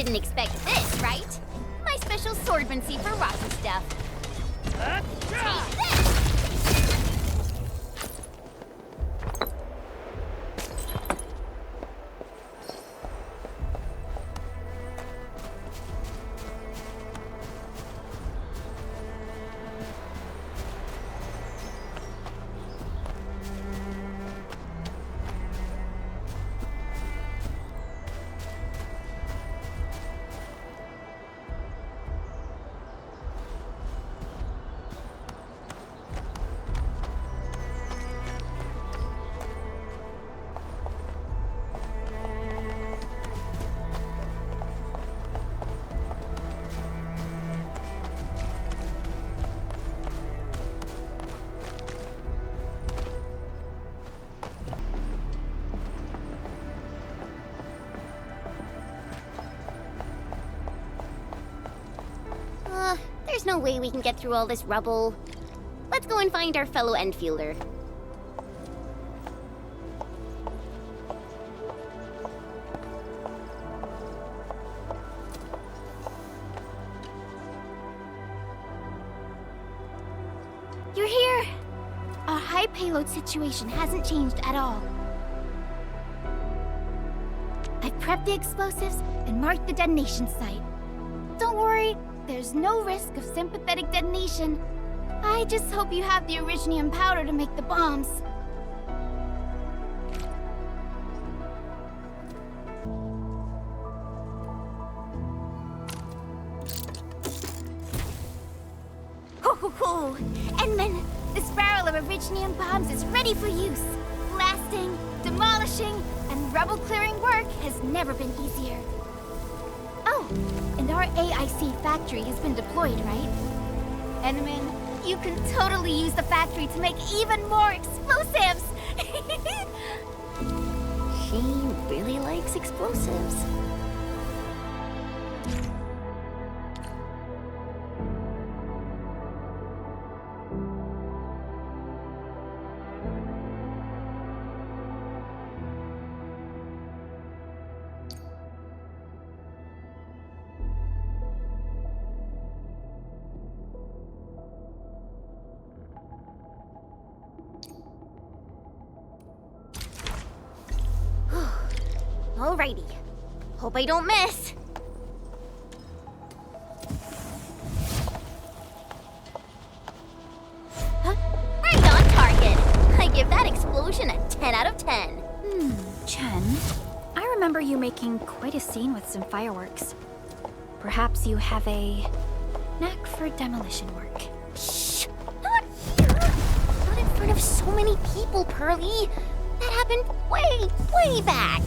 didn't expect this, right? My special swordmancy for rocky stuff. Take this! There's no way we can get through all this rubble. Let's go and find our fellow Endfielder. You're here! Our high payload situation hasn't changed at all. I've prepped the explosives and marked the detonation site. Don't worry. There's no risk of sympathetic detonation. I just hope you have the originium powder to make the bombs. Ho ho ho! Endman, this barrel of originium bombs is ready for use. Blasting, demolishing, and rubble-clearing work has never been easier. Oh, and our AIC factory has been deployed, right? Endman, you can totally use the factory to make even more explosives! She really likes explosives. Alrighty. Hope I don't miss. Huh? Right on target. I give that explosion a 10 out of 10. Chen, I remember you making quite a scene with some fireworks. Perhaps you have a knack for demolition work. Shh! Not here! Not in front of so many people, Pearly. That happened way back.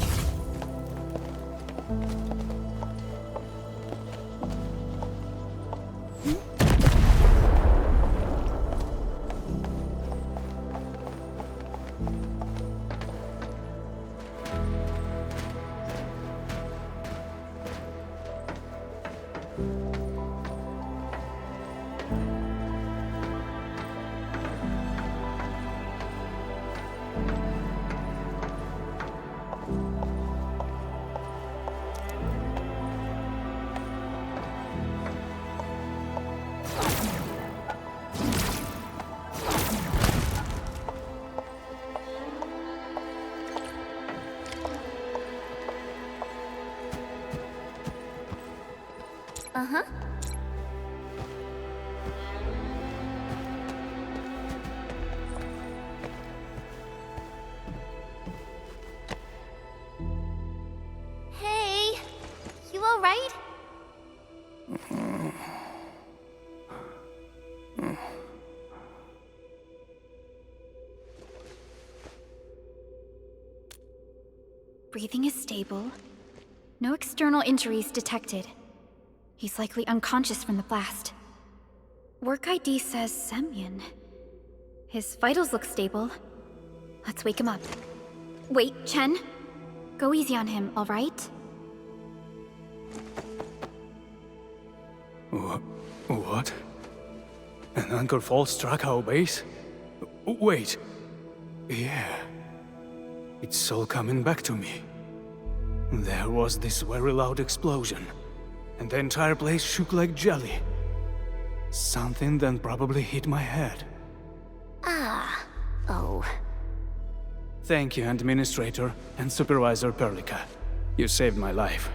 Uh-huh. Hey, you all right? Breathing is stable. No external injuries detected. He's likely unconscious from the blast. Work ID says Semyon. His vitals look stable. Let's wake him up. Wait, Chen. Go easy on him, all right? What? An Anchor Fall struck our base? Wait. Yeah. It's all coming back to me. There was this very loud explosion. and the entire place shook like jelly. Something then probably hit my head. Ah. Oh. Thank you, Administrator and Supervisor Perlica. You saved my life.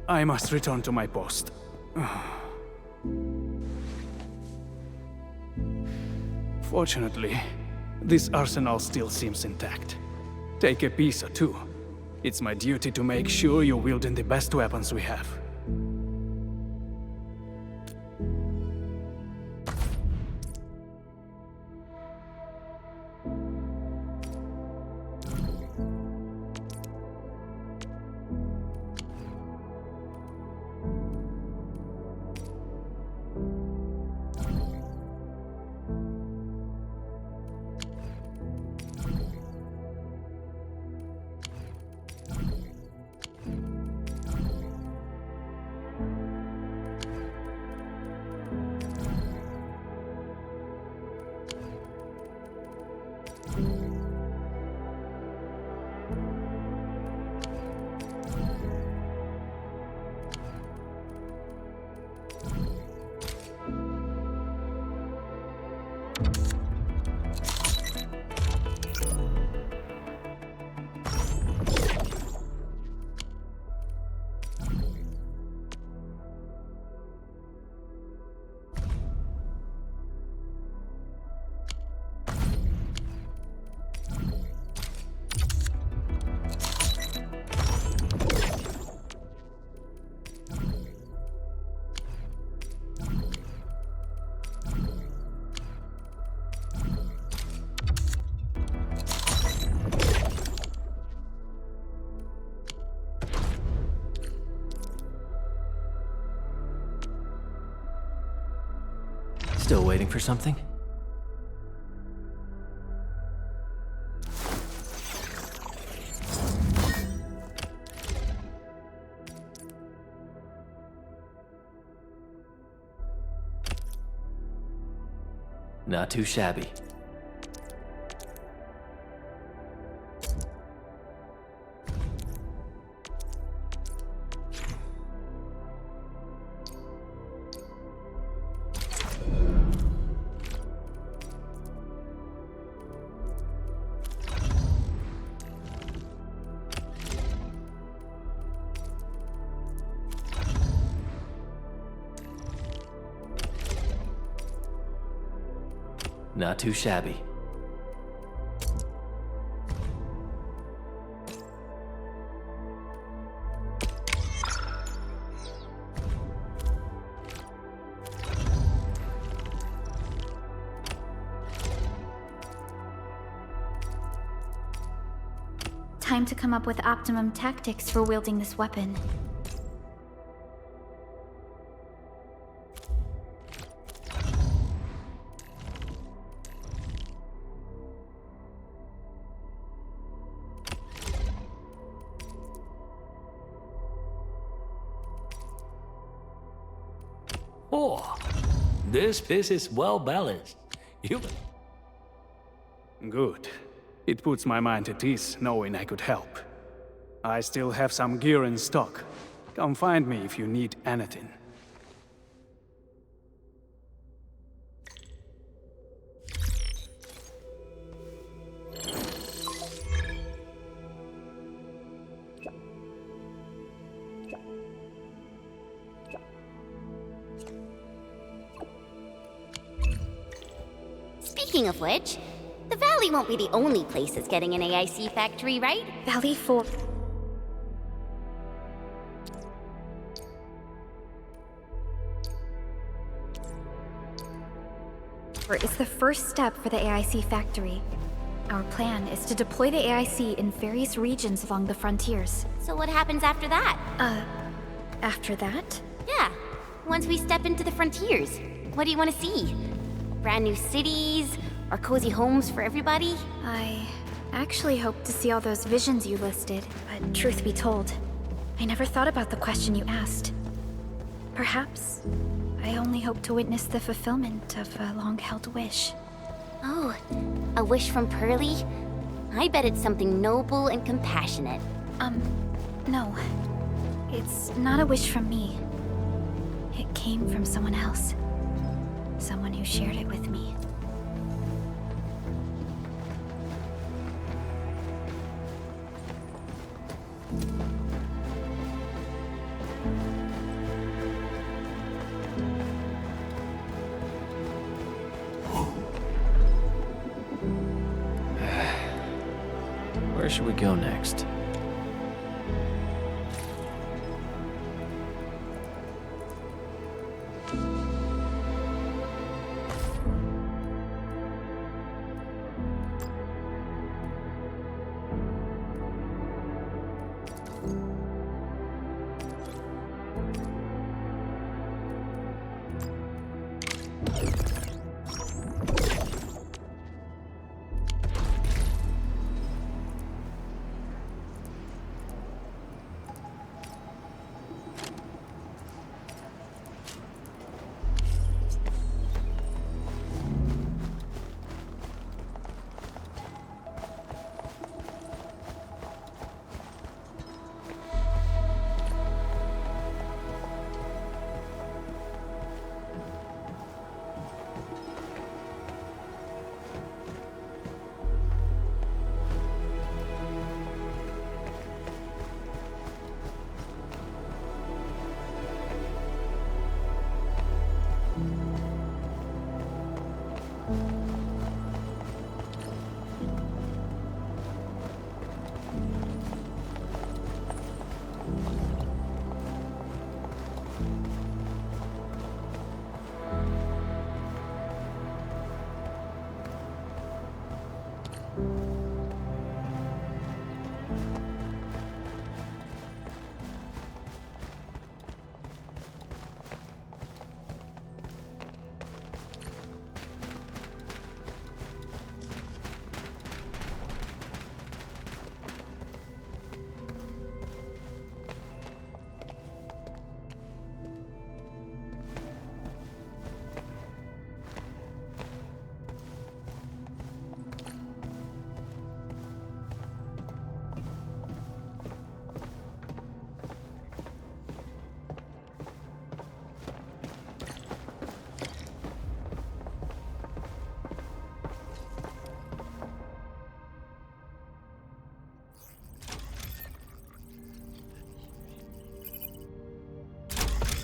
I must return to my post. Fortunately, this arsenal still seems intact. Take a piece or two. It's my duty to make sure you're wielding the best weapons we have. Still waiting for something? Not too shabby. Not too shabby. Time to come up with optimum tactics for wielding this weapon. Oh, this piece is well balanced. You... Good. It puts my mind at ease knowing I could help. I still have some gear in stock. Come find me if you need anything. Speaking of which, the Valley won't be the only place that's getting an AIC factory, right? Valley 4. Is the first step for the AIC factory. Our plan is to deploy the AIC in various regions along the frontiers. So what happens after that? After that? Yeah, once we step into the frontiers, what do you want to see? Brand new cities? Or cozy homes for everybody? I actually hoped to see all those visions you listed, but truth be told, I never thought about the question you asked. Perhaps I only hope to witness the fulfillment of a long-held wish. Oh, a wish from Pearly? I bet it's something noble and compassionate. No. It's not a wish from me. It came from someone else. Someone who shared it with me. Where should we go next?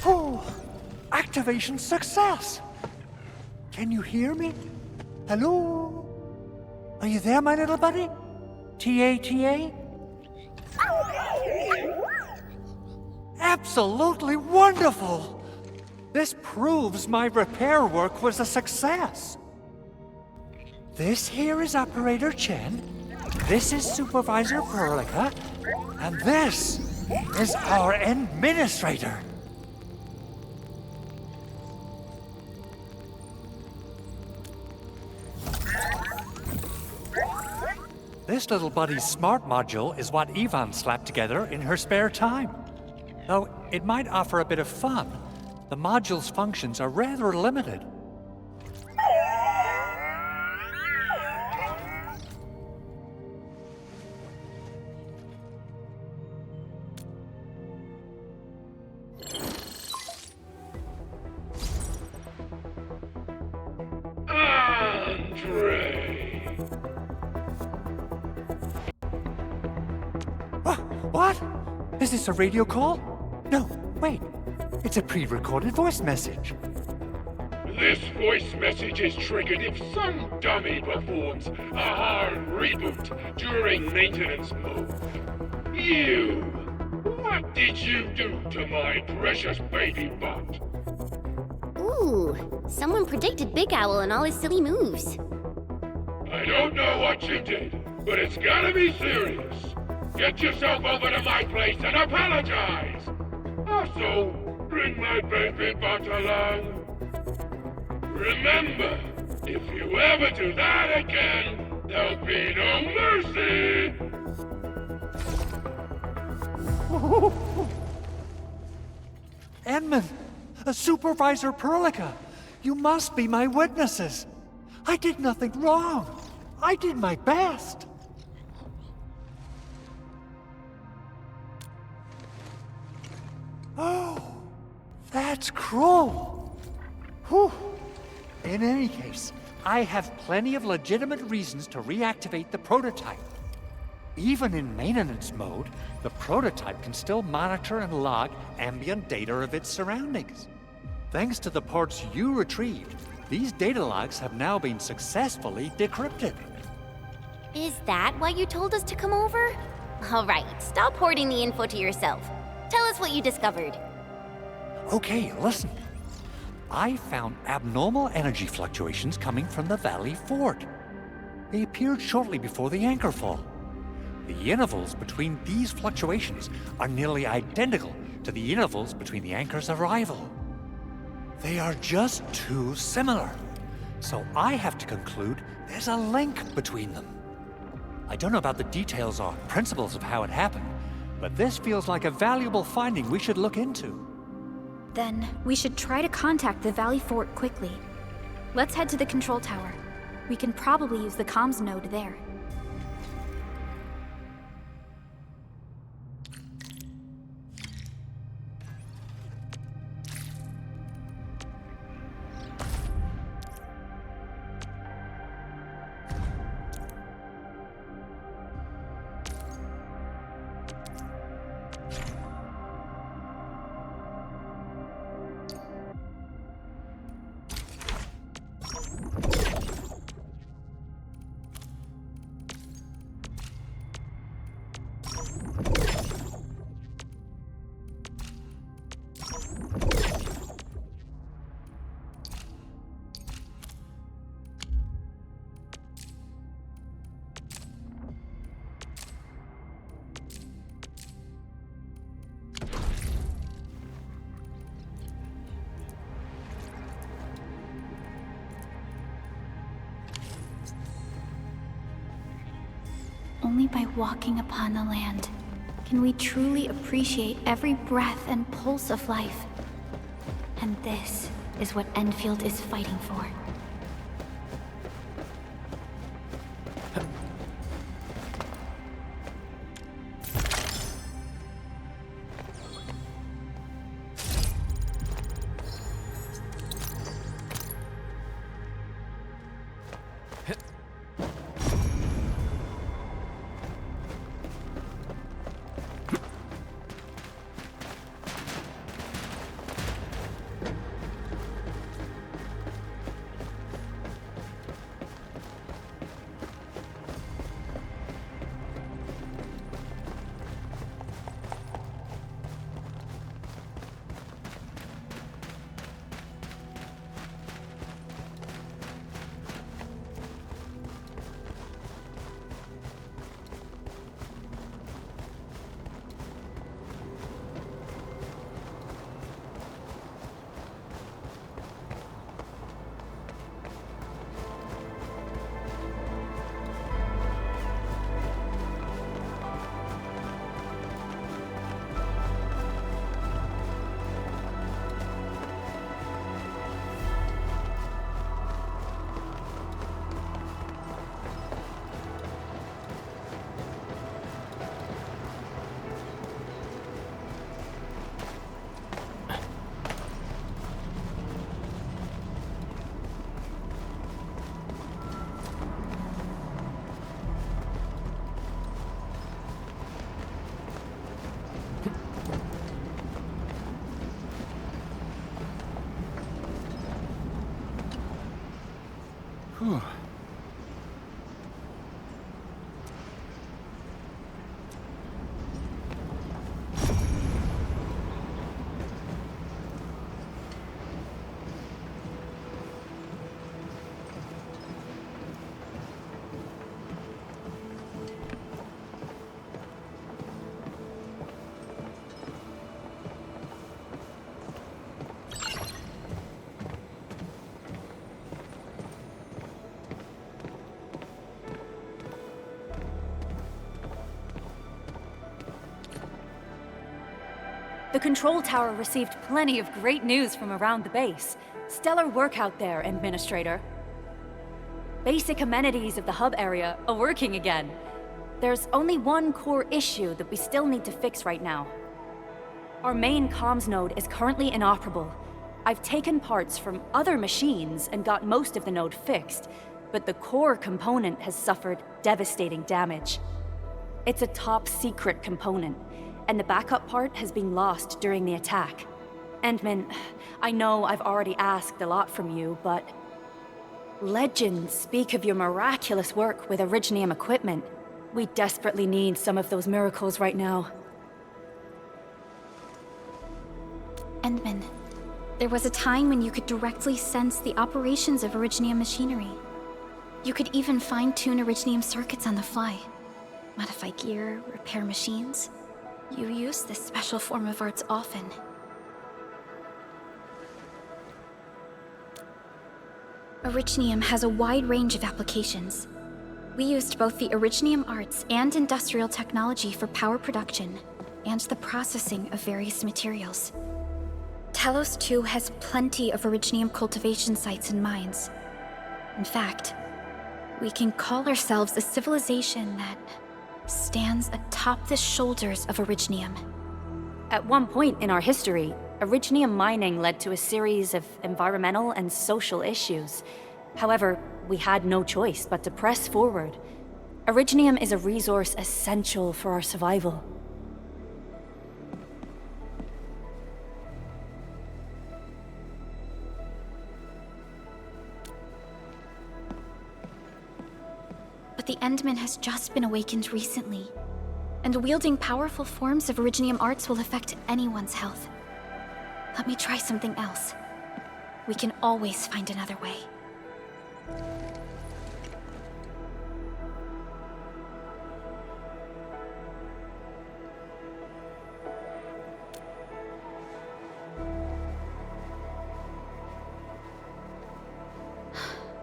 Oh, activation success! Can you hear me? Hello? Are you there, my little buddy? T-A-T-A? Absolutely wonderful! This proves my repair work was a success. This here is Operator Chen, this is Supervisor Perlica, and this is our Administrator. This little buddy's smart module is what Yvonne slapped together in her spare time. Though it might offer a bit of fun, the module's functions are rather limited. What? Is this a radio call? No, wait. It's a pre-recorded voice message. This voice message is triggered if some dummy performs a hard reboot during maintenance mode. You! What did you do to my precious baby bot? Ooh, someone predicted Big Owl and all his silly moves. I don't know what you did, but it's gotta be serious. Get yourself over to my place and apologize! Also, bring my baby bot along. Remember, if you ever do that again, there'll be no mercy! Edmund, Supervisor Perlica, you must be my witnesses. I did nothing wrong. I did my best. Oh, That's cruel. Whew. In any case, I have plenty of legitimate reasons to reactivate the prototype. Even in maintenance mode, the prototype can still monitor and log ambient data of its surroundings. Thanks to the parts you retrieved, these data logs have now been successfully decrypted. Is that why you told us to come over? All right, stop hoarding the info to yourself. Tell us what you discovered. Okay, listen. I found abnormal energy fluctuations coming from the Valley Fort. They appeared shortly before the anchor fall. The intervals between these fluctuations are nearly identical to the intervals between the anchor's arrival. They are just too similar. So I have to conclude there's a link between them. I don't know about the details or principles of how it happened, but this feels like a valuable finding we should look into. Then, we should try to contact the Valley Fort quickly. Let's head to the control tower. We can probably use the comms node there. Only by walking upon the land can we truly appreciate every breath and pulse of life. And this is what Endfield is fighting for. Whew. The control tower received plenty of great news from around the base. Stellar work out there, Administrator. Basic amenities of the hub area are working again. There's only one core issue that we still need to fix right now. Our main comms node is currently inoperable. I've taken parts from other machines and got most of the node fixed, but the core component has suffered devastating damage. It's a top-secret component, and the backup part has been lost during the attack. Endman, I know I've already asked a lot from you, but legends speak of your miraculous work with Originium equipment. We desperately need some of those miracles right now. Endman, there was a time when you could directly sense the operations of Originium machinery. You could even fine-tune Originium circuits on the fly. Modify gear, repair machines. You use this special form of arts often. Originium has a wide range of applications. We used both the Originium arts and industrial technology for power production, and the processing of various materials. Talos 2 has plenty of Originium cultivation sites and mines. In fact, we can call ourselves a civilization that stands atop the shoulders of Originium. At one point in our history, Originium mining led to a series of environmental and social issues. However, we had no choice but to press forward. Originium is a resource essential for our survival. But the Endman has just been awakened recently, and wielding powerful forms of Originium arts will affect anyone's health. Let me try something else. We can always find another way.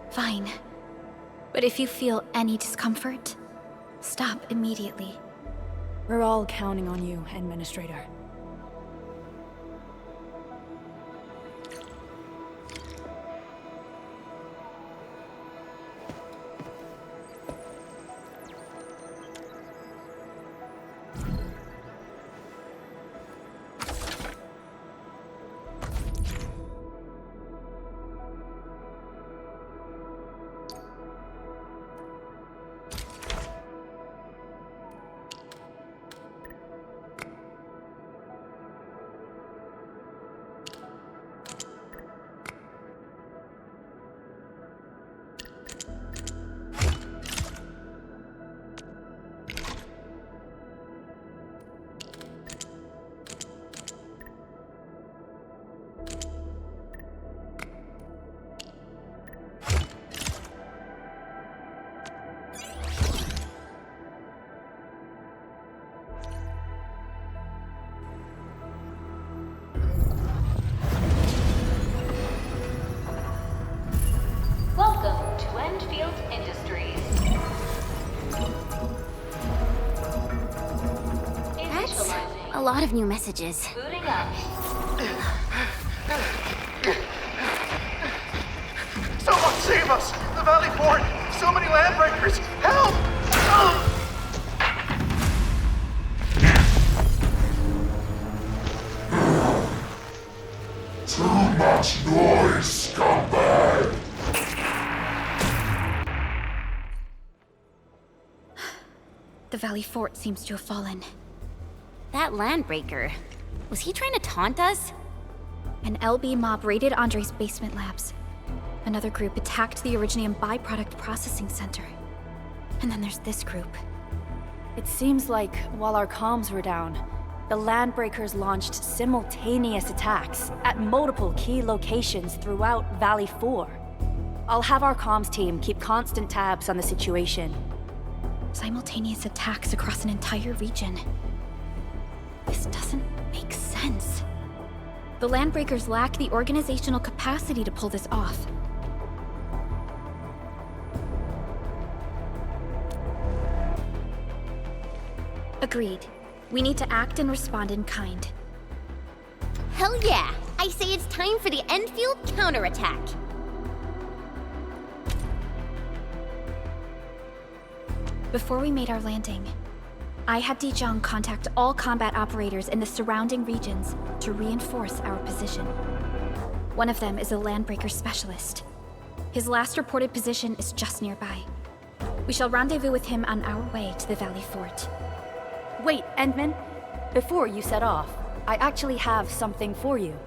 Fine. But if you feel any discomfort, stop immediately. We're all counting on you, Administrator. Welcome to Endfield Industries. That's a lot of new messages. Booting up. Someone save us! The Valley Fort! So many landbreakers! Help! Too much noise, scumbag! The Valley Fort seems to have fallen. That landbreaker, was he trying to taunt us? An LB mob raided Andre's basement labs. Another group attacked the Originium byproduct processing center. And then there's this group. It seems like, while our comms were down, the Landbreakers launched simultaneous attacks at multiple key locations throughout Valley 4. I'll have our comms team keep constant tabs on the situation. Simultaneous attacks across an entire region. This doesn't make sense. The Landbreakers lack the organizational capacity to pull this off. Agreed. We need to act and respond in kind. Hell yeah! I say it's time for the Endfield counterattack. Before we made our landing, I had Dijong contact all combat operators in the surrounding regions to reinforce our position. One of them is a landbreaker specialist. His last reported position is just nearby. We shall rendezvous with him on our way to the Valley Fort. Wait, Endman. Before you set off, I actually have something for you.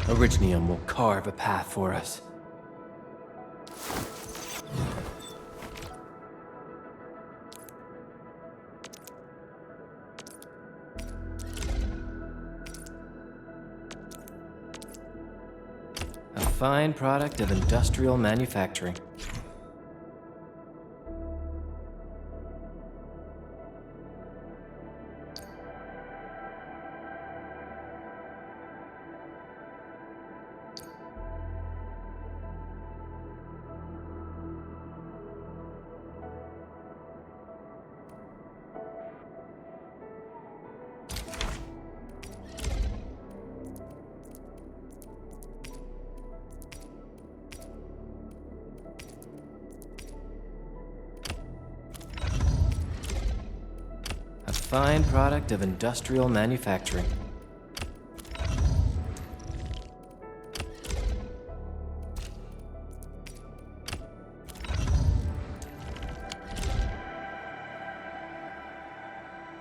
Originium will carve a path for us. A fine product of industrial manufacturing. Fine product of industrial manufacturing.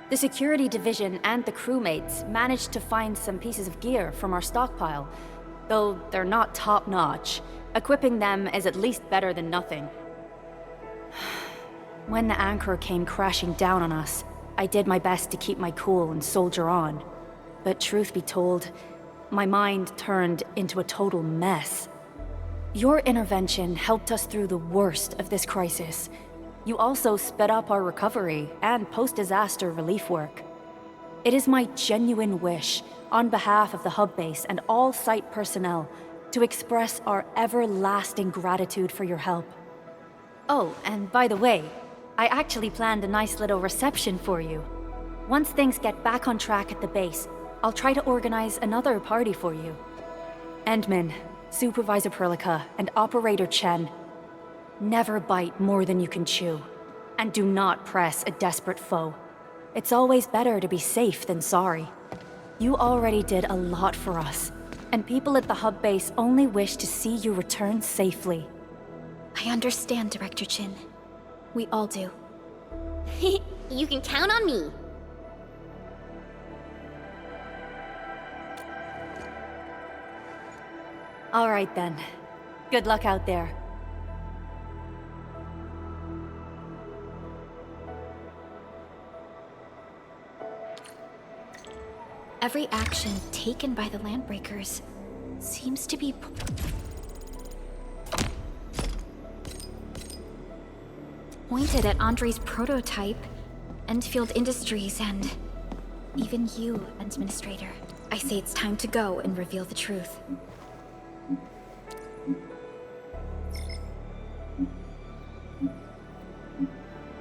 The security division and the crewmates managed to find some pieces of gear from our stockpile. Though they're not top-notch, equipping them is at least better than nothing. When the anchor came crashing down on us, I did my best to keep my cool and soldier on. But truth be told, my mind turned into a total mess. Your intervention helped us through the worst of this crisis. You also sped up our recovery and post-disaster relief work. It is my genuine wish, on behalf of the hub base and all site personnel, to express our everlasting gratitude for your help. Oh, and by the way, I actually planned a nice little reception for you. Once things get back on track at the base, I'll try to organize another party for you. Endman, Supervisor Perlica, and Operator Chen, never bite more than you can chew. And do not press a desperate foe. It's always better to be safe than sorry. You already did a lot for us, and people at the hub base only wish to see you return safely. I understand, Director Chin. We all do. You can count on me. All right then. Good luck out there. Every action taken by the Landbreakers seems to be pointed at Andre's prototype, Endfield Industries, and even you, Administrator. I say it's time to go and reveal the truth.